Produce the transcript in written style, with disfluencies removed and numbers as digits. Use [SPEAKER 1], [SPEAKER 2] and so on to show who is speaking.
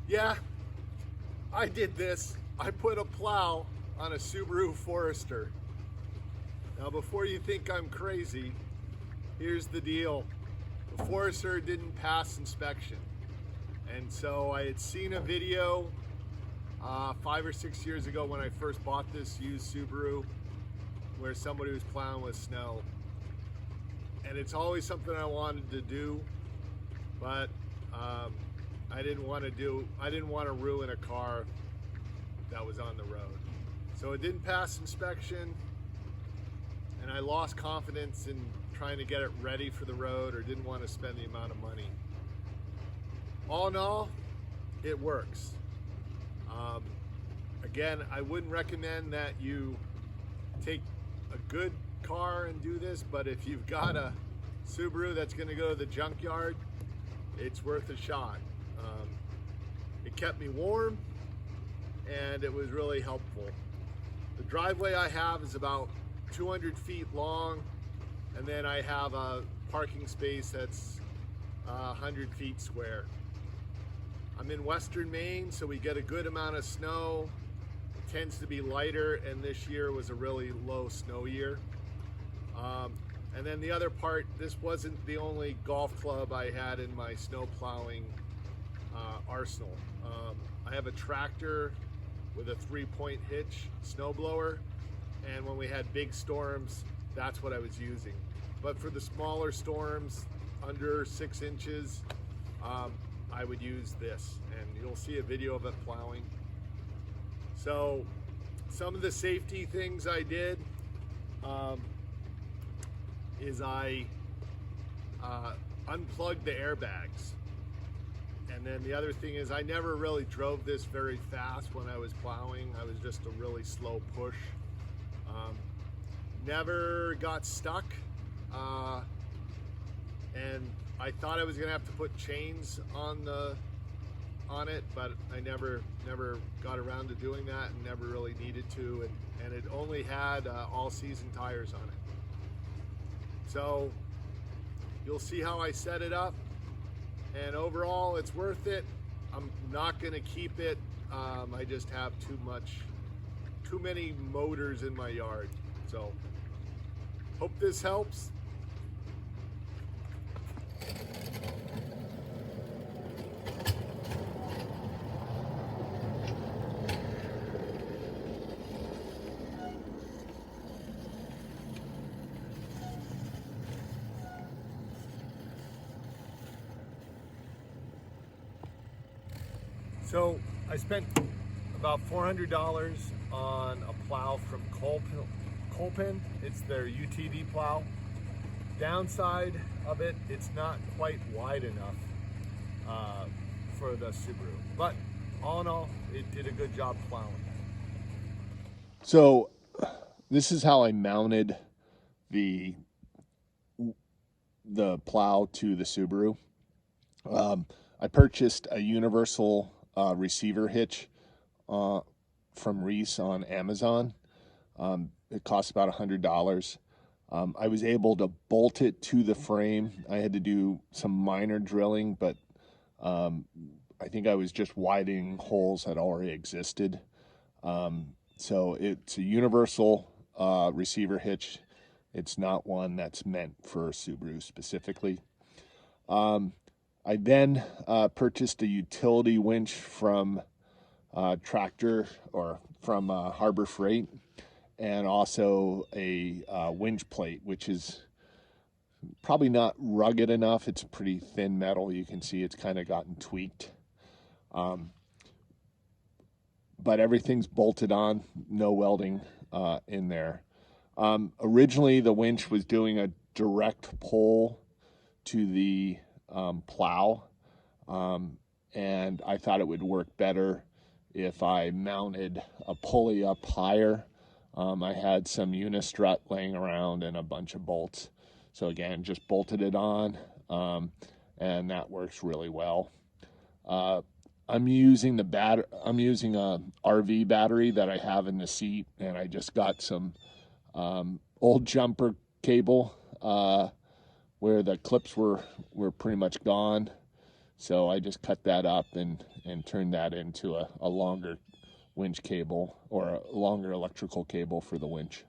[SPEAKER 1] Yeah, I did this. I put a plow on a Subaru Forester. Now, before you think I'm crazy, here's the deal. The Forester didn't pass inspection. And so I had seen a video 5 or 6 years ago when I first bought this used Subaru where somebody was plowing with snow. And it's always something I wanted to do, but I didn't want to ruin a car that was on the road. So it didn't pass inspection, and I lost confidence in trying to get it ready for the road, or didn't want to spend the amount of money. All in all, it works. Again, I wouldn't recommend that you take a good car and do this, but if you've got a Subaru that's going to go to the junkyard, it's worth a shot. It kept me warm, and it was really helpful. The driveway I have is about 200 feet long, and then I have a parking space that's 100 feet square. I'm in western Maine, so we get a good amount of snow. It tends to be lighter, and this year was a really low snow year. And then the other part, this wasn't the only golf club I had in my snow plowing arsenal. I have a tractor with a 3-point hitch snowblower, and when we had big storms, that's what I was using. But for the smaller storms, under 6 inches, I would use this, and you'll see a video of it plowing. So some of the safety things I did is I unplugged the airbags. And then the other thing is I never really drove this very fast when I was plowing. I was just a really slow push. Never got stuck. And I thought I was gonna have to put chains on it, but I never got around to doing that, and never really needed to. And it only had all-season tires on it. So you'll see how I set it up, and overall it's worth it. I'm not gonna keep it. I just have too many motors in my yard. So hope this helps. So I spent about $400 on a plow from Colpin. It's their UTV plow. Downside of it, it's not quite wide enough for the Subaru. But all in all, it did a good job plowing. So this is how I mounted the plow to the Subaru. I purchased a universal receiver hitch from Reese on Amazon. It cost about $100. I was able to bolt it to the frame. I had to do some minor drilling, but I think I was just widening holes that already existed. So it's a universal receiver hitch. It's not one that's meant for Subaru specifically. I then purchased a utility winch from Tractor, or from Harbor Freight, and also a winch plate, which is probably not rugged enough. It's pretty thin metal. You can see it's kind of gotten tweaked. But everything's bolted on, no welding in there. Originally, the winch was doing a direct pull to the plow, and I thought it would work better if I mounted a pulley up higher. I had some unistrut laying around and a bunch of bolts, so again, just bolted it on, and that works really well. I'm using a RV battery that I have in the seat, and I just got some old jumper cable where the clips were pretty much gone. So I just cut that up and turned that into a longer winch cable, or a longer electrical cable for the winch.